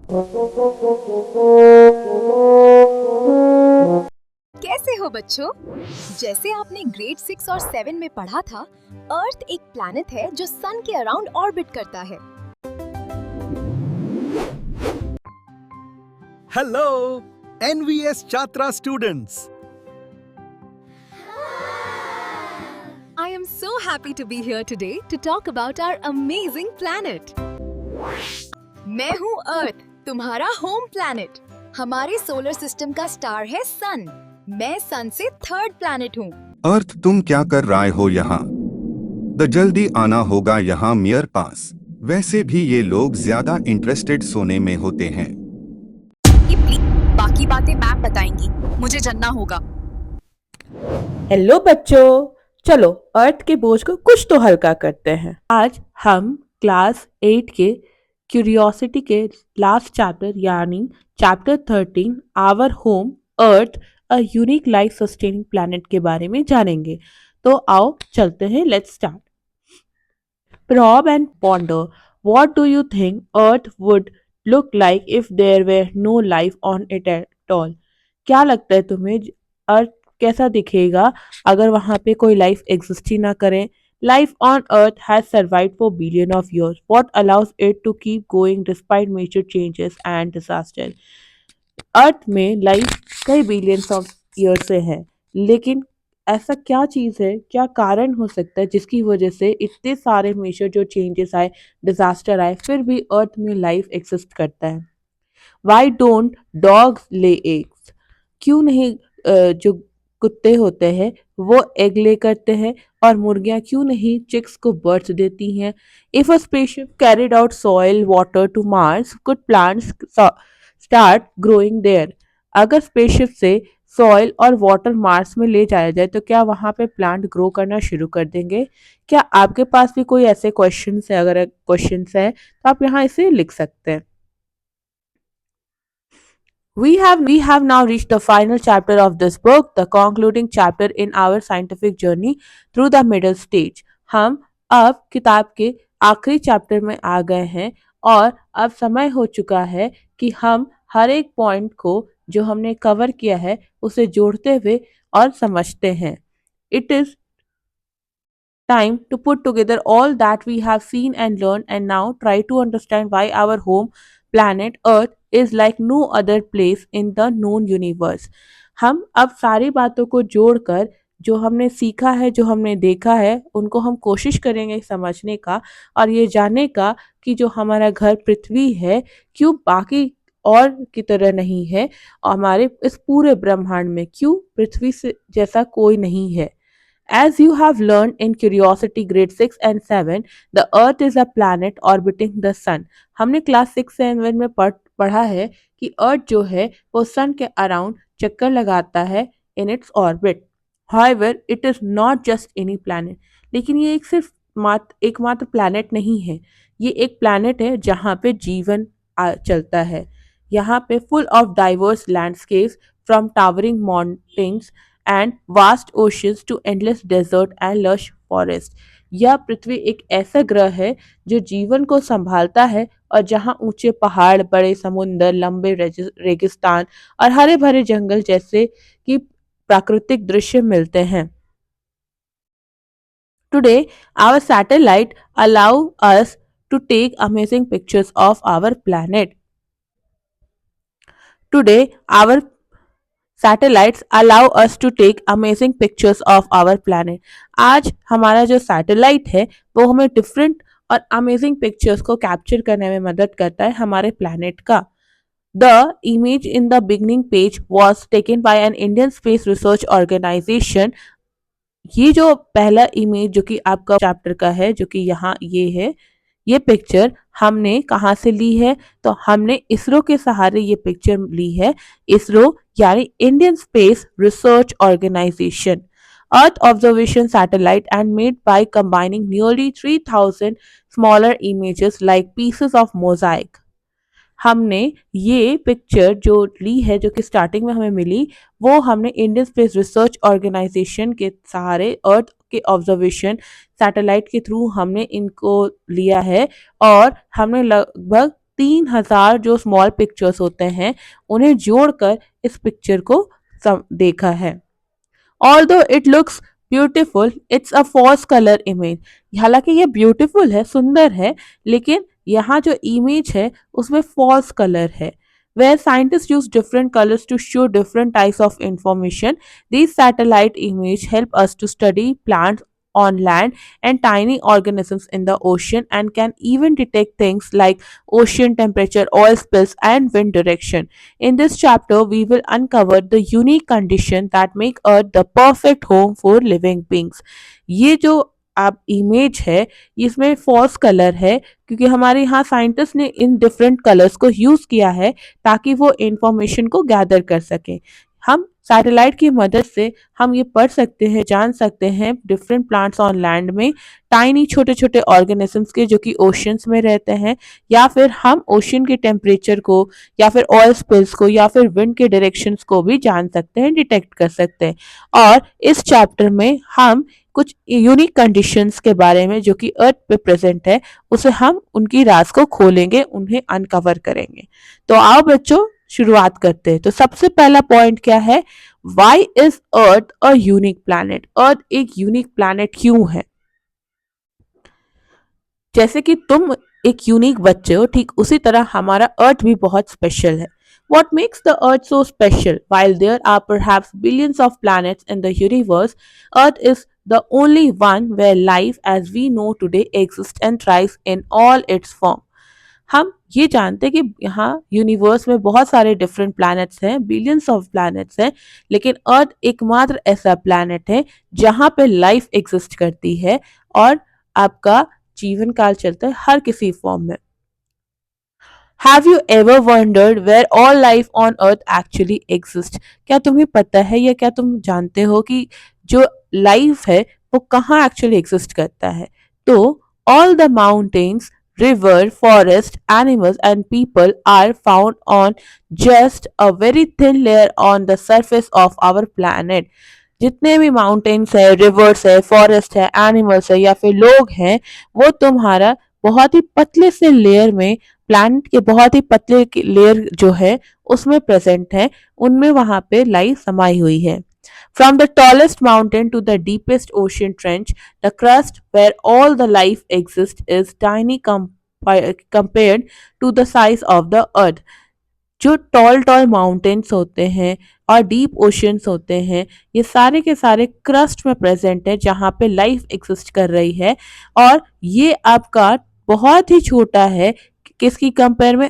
कैसे हो बच्चों? जैसे आपने ग्रेड 6 और 7 में पढ़ा था, अर्थ एक प्लैनेट है जो सन के अराउंड ऑर्बिट करता है। Hello, NVS Chatra students. I am so happy to be here today to talk about our amazing planet. मैं हूँ अर्थ, तुम्हारा होम प्लैनेट। हमारे सोलर सिस्टम का स्टार है सन। मैं सन से थर्ड प्लैनेट हूँ। अर्थ तुम क्या कर रहे हो यहाँ? जल्दी आना होगा यहाँ मेरे पास। वैसे भी ये लोग ज्यादा इंटरेस्टेड सोने में होते हैं। बाकी बातें मैम बताएंगी, मुझे जानना होगा। हेलो बच्चों, चलो अर्थ के बोझ को कुछ तो हल्का करते हैं। आज हम क्लास 8 के क्यूरियोसिटी के लास्ट चैप्टर यानी chapter 13 our home earth a unique life sustaining planet के बारे में जानेंगे। तो आओ चलते हैं, let's start. Probe and ponder. What do you think Earth would look like if there were no life on it at all? क्या लगता है तुम्हें अर्थ कैसा दिखेगा अगर वहां पे कोई लाइफ एग्जिस्ट ही ना करे? Life on Earth has survived for billion of years. What allows it to keep going despite major changes and disaster? अर्थ में लाइफ कई बिलियंस ऑफ ईयर से है, लेकिन ऐसा क्या चीज़ है, क्या कारण हो सकता है जिसकी वजह से इतने सारे मेजर जो चेंजेस आए, डिजास्टर आए, फिर भी अर्थ में लाइफ एग्जिस्ट करता है? Why don't dogs lay eggs? क्यों नहीं जो कुत्ते होते हैं वो एग ले करते हैं, और मुर्गियां क्यों नहीं चिक्स को बर्थ देती हैं? If a spaceship carried out soil water to Mars, could plants start growing there? अगर स्पेसशिप से सॉइल और वाटर मार्स में ले जाया जाए तो क्या वहां पे प्लांट ग्रो करना शुरू कर देंगे? क्या आपके पास भी कोई ऐसे क्वेश्चंस है? अगर क्वेश्चंस है तो आप यहाँ इसे लिख सकते हैं। We have now reached the final chapter of this book, the concluding chapter in our scientific journey through the middle stage. हम अब किताब के आखिरी चैप्टर में आ गए हैं और अब समय हो चुका है कि हम हर एक पॉइंट को जो हमने कवर किया है उसे जोड़ते हुए और समझते हैं। It is time to put together all that we have seen and learned and now try to understand why our home planet Earth is like no other place in the known universe. हम अब सारी बातों को जोड़कर जो हमने सीखा है, जो हमने देखा है, उनको हम कोशिश करेंगे समझने का और ये जानने का कि जो हमारा घर पृथ्वी है क्यों बाकी और की तरह नहीं है, और हमारे इस पूरे ब्रह्मांड में क्यों पृथ्वी से जैसा कोई नहीं है। As you have learned in Curiosity grade 6 and 7, the Earth is a planet orbiting the Sun. हमने क्लास 6 से 7 में पढ़ा है कि अर्थ जो है वो सन के अराउंड चक्कर लगाता है in its orbit. However, it is not just any planet. लेकिन ये एक सिर्फ एकमात्र प्लैनेट नहीं है, ये एक प्लैनेट है जहाँ पे जीवन चलता है। यहाँ पे full of diverse landscapes from towering mountains and vast oceans to endless desert and lush forest. यह पृथ्वी एक ऐसा ग्रह है जो जीवन को संभालता है और जहां ऊंचे पहाड़, बड़े समुद्र, लंबे रेगिस्तान और हरे भरे जंगल जैसे कि प्राकृतिक दृश्य मिलते हैं। Today, our satellite allow us to take amazing pictures of our planet. Today, our satellites allow us to take amazing pictures of our planet. आज हमारा जो सैटेलाइट है वो हमें डिफरेंट और अमेजिंग पिक्चर्स को कैप्चर करने में मदद करता है हमारे प्लैनेट का। The image in the beginning page was taken by an Indian space research organisation. ये जो पहला इमेज जो कि आपका चैप्टर का है, जो कि यहाँ ये है, ये पिक्चर हमने कहाँ से ली है? तो हमने इसरो के सहारे ये पिक्चर ली है। इसरो यानी Indian space research organisation. Earth observation satellite and made by combining nearly 3000 smaller images like pieces of mosaic. हमने ये पिक्चर जो ली है, जो कि स्टार्टिंग में हमें मिली, वो हमने इंडियन स्पेस रिसर्च ऑर्गेनाइजेशन के सहारे अर्थ के ऑब्जर्वेशन सैटेलाइट के थ्रू हमने इनको लिया है और हमने लगभग 3000 जो स्मॉल पिक्चर्स होते हैं उन्हें जोड़कर इस पिक्चर को देखा है। Although it looks beautiful, it's a false color image. हालांकि ये ब्यूटीफुल है, सुंदर है, लेकिन यहाँ जो इमेज है उसमें false color है। Where scientists use different colors to show different types of information, these satellite images help us to study plants on land and tiny organisms in the ocean, and can even detect things like ocean temperature, oil spills, and wind direction. In this chapter, we will uncover the unique conditions that make Earth the perfect home for living beings. ये जो आप image है इसमें false colour है, क्योंकि हमारे यहाँ scientist ने इन डिफरेंट कलर्स को यूज किया है ताकि वो इंफॉर्मेशन को गैदर कर सके। हम सैटेलाइट की मदद से हम ये पढ़ सकते हैं, जान सकते हैं डिफरेंट प्लांट्स ऑन लैंड में, टाइनी छोटे छोटे ऑर्गेनिजम्स के जो कि ओशंस में रहते हैं, या फिर हम ओशन के टेम्परेचर को, या फिर ऑयल स्पिल्स को, या फिर विंड के डायरेक्शंस को भी जान सकते हैं, डिटेक्ट कर सकते हैं। और इस चैप्टर में हम कुछ यूनिक कंडीशंस के बारे में जो कि अर्थ पे प्रेजेंट है उसे हम उनकी राज को खोलेंगे, उन्हें अनकवर करेंगे। तो आओ बच्चों शुरुआत करते हैं। तो सबसे पहला पॉइंट क्या है? Why is earth a unique planet? Earth एक यूनिक प्लैनेट क्यों है? जैसे कि तुम एक यूनिक बच्चे हो, ठीक उसी तरह हमारा अर्थ भी बहुत स्पेशल है। What makes the Earth so special? While there are perhaps billions of planets in the universe, Earth is the only one where life as we know today exists and thrives in all its form. हम ये जानते हैं कि यहाँ universe में बहुत सारे different planets हैं, बिलियंस ऑफ प्लैनेट्स हैं, लेकिन अर्थ एकमात्र ऐसा प्लैनेट है जहाँ पे लाइफ एग्जिस्ट करती है और आपका जीवन काल चलता है हर किसी फॉर्म में। Have you ever wondered where all life on earth actually exists? क्या तुम्हें पता है या क्या तुम जानते हो कि जो लाइफ है वो कहाँ एक्चुअली एग्जिस्ट करता है? तो all the mountains, river, forest, animals and people are found on just a very thin layer on the surface of our planet. जितने भी माउंटेन्स है, रिवर्स है, फॉरेस्ट है, एनिमल्स है या फिर लोग हैं, वो तुम्हारा बहुत ही पतले से लेयर में, प्लैनेट के बहुत ही पतले लेयर जो है उसमें प्रेजेंट है, उनमें वहां पे लाइफ समाई हुई है। From the tallest mountain to the deepest ocean trench, the crust where all the life exists is tiny compared to the size of the earth. जो टॉल माउंटेन्स होते हैं और डीप ओशंस होते हैं, ये सारे के सारे क्रस्ट में प्रेजेंट है जहाँ पे लाइफ एग्जिस्ट कर रही है, और ये आपका बहुत ही छोटा है किसकी कंपेयर में?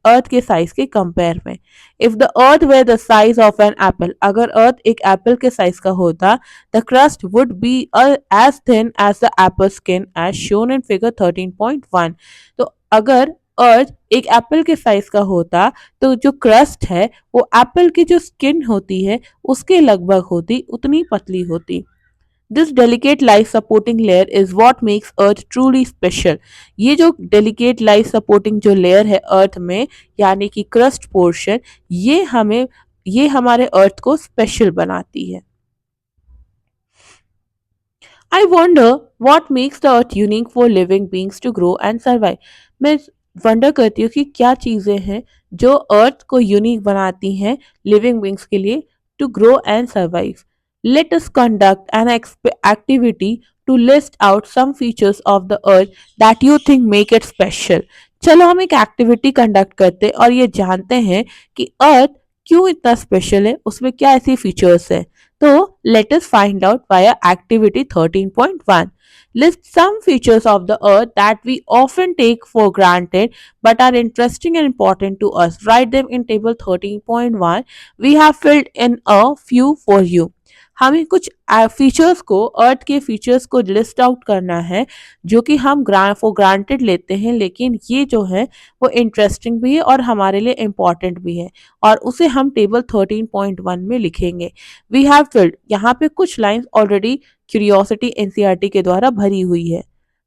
अर्थ के साइज के कंपेयर में। If the earth were the size of an apple, अगर अर्थ एक एप्पल के साइज का होता, the crust would be as thin as the apple skin as shown in figure 13.1। तो अगर अर्थ एक एप्पल के साइज का होता तो जो क्रस्ट है वो एप्पल की जो स्किन होती है उसके लगभग होती, उतनी पतली होती। This delicate life supporting layer is what makes Earth truly special. ये जो delicate life supporting जो layer है अर्थ में, यानी कि क्रस्ट पोर्शन, ये हमारे अर्थ को स्पेशल बनाती है। I wonder what makes the earth unique for living beings to grow and survive. मैं वंडर करती हूँ कि क्या चीज़ें हैं जो अर्थ को यूनिक बनाती हैं लिविंग बींग्स के लिए to grow and survive. Let us conduct an activity to list out some features of the earth that you think make it special. चलो हम एक एक्टिविटी कंडक्ट करते हैं और ये जानते हैं कि अर्थ क्यों इतना स्पेशल है, उसमें क्या ऐसी फीचर्स है। तो let us find out via activity 13.1. List some features of the earth that we often take for granted but are interesting and important to us. Write them in table 13.1. We have filled in a few for you. हमें कुछ features को, अर्थ के features को list out करना है जो कि हम फॉर ग्रांटेड लेते हैं, लेकिन ये जो है वो इंटरेस्टिंग भी है और हमारे लिए इम्पॉर्टेंट भी है, और उसे हम टेबल 13.1 में लिखेंगे। वी हैव फिल्ड, यहाँ पे कुछ लाइंस ऑलरेडी क्यूरियोसिटी एनसीईआरटी के द्वारा भरी हुई है।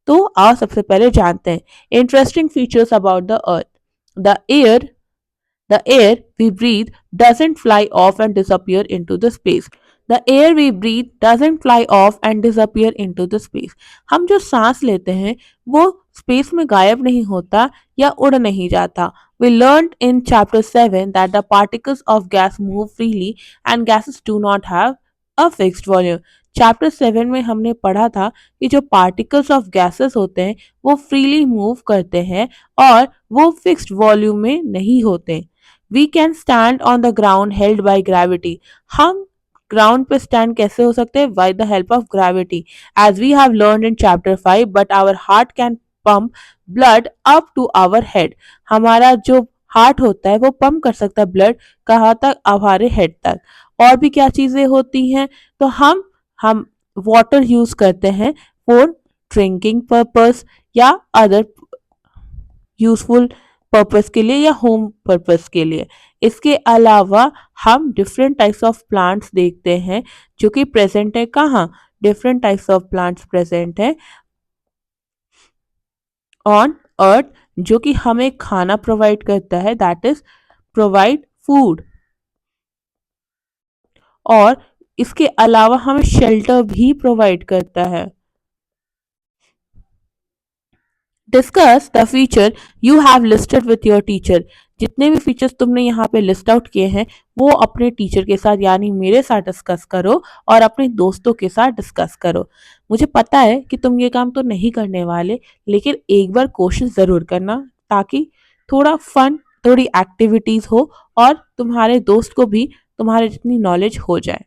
तो आओ सबसे पहले जानते हैं interesting features about the earth. The air we breathe doesn't fly off and disappear into the space. The air we breathe doesn't fly off and disappear into the space. हम जो सांस लेते हैं वो स्पेस में गायब नहीं होता या उड़ नहीं जाता. We learned in chapter 7 that the particles of gas move freely and gases do not have a fixed volume. Chapter 7 में हमने पढ़ा था कि जो पार्टिकल्स ऑफ गैसेस होते हैं वो फ्रीली मूव करते हैं और वो फिक्स्ड वॉल्यूम में नहीं होते. We can stand on the ground held by gravity. हम ग्राउंड पे स्टैंड कैसे हो सकते हैं? By the help of gravity, as we have learn in chapter 5. But our heart can pump blood up to our head. हमारा जो heart होता है वो पंप कर सकता है ब्लड कहाँ तक? हमारे हेड तक. और भी क्या चीजें होती हैं? तो हम वाटर यूज करते हैं फॉर ड्रिंकिंग पर्पस या अदर यूजफुल पर्पस के लिए या होम पर्पस के लिए. इसके अलावा हम डिफरेंट टाइप्स ऑफ प्लांट्स देखते हैं जो कि प्रेजेंट है कहाँ? Different types of plants present है ऑन अर्थ जो कि हमें खाना प्रोवाइड करता है, दैट इज प्रोवाइड फूड. और इसके अलावा हमें शेल्टर भी प्रोवाइड करता है. Discuss the feature you have listed with your teacher. जितने भी फीचर्स तुमने यहाँ पे लिस्ट आउट किए हैं वो अपने टीचर के साथ यानी मेरे साथ डिस्कस करो और अपने दोस्तों के साथ डिस्कस करो. मुझे पता है कि तुम ये काम तो नहीं करने वाले, लेकिन एक बार कोशिश ज़रूर करना ताकि थोड़ा फन, थोड़ी एक्टिविटीज़ हो और तुम्हारे दोस्त को भी तुम्हारे जितनी नॉलेज हो जाए.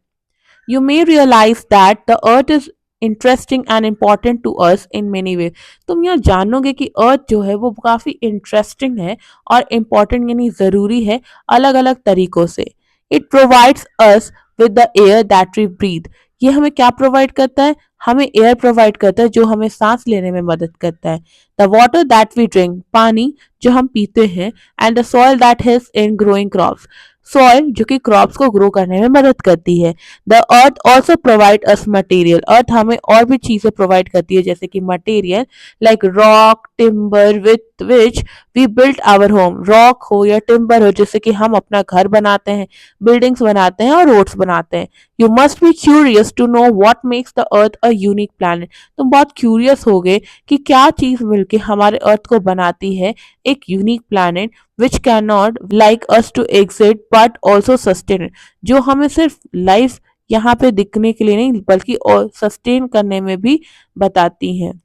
You may realize that the earth is interesting and important to us in many ways. तुम यह जानोगे कि अर्थ जो है वो काफ़ी इंटरेस्टिंग है और इम्पॉर्टेंट यानी ज़रूरी है अलग अलग तरीकों से. It provides us with the air that we breathe. ये हमें क्या प्रोवाइड करता है? हमें एयर प्रोवाइड करता है जो हमें सांस लेने में मदद करता है. The water that we drink, पानी जो हम पीते हैं. And the soil that helps in growing crops, soil जो कि क्रॉप्स को ग्रो करने में मदद करती है. The earth also provide us material, earth हमें और भी चीजें प्रोवाइड करती है जैसे कि material like rock, timber with which we build our home. Rock हो या टिम्बर हो जिससे कि हम अपना घर बनाते हैं, बिल्डिंग्स बनाते हैं और रोड्स बनाते हैं. You must be curious to know what makes the earth a unique planet. तुम बहुत क्यूरियस हो गए कि क्या चीज मिलके हमारे अर्थ को बनाती है एक unique planet which cannot like us to exist but also sustain, जो हमें सिर्फ लाइफ यहाँ पे दिखने के लिए नहीं बल्कि और सस्टेन करने में भी बताती हैं.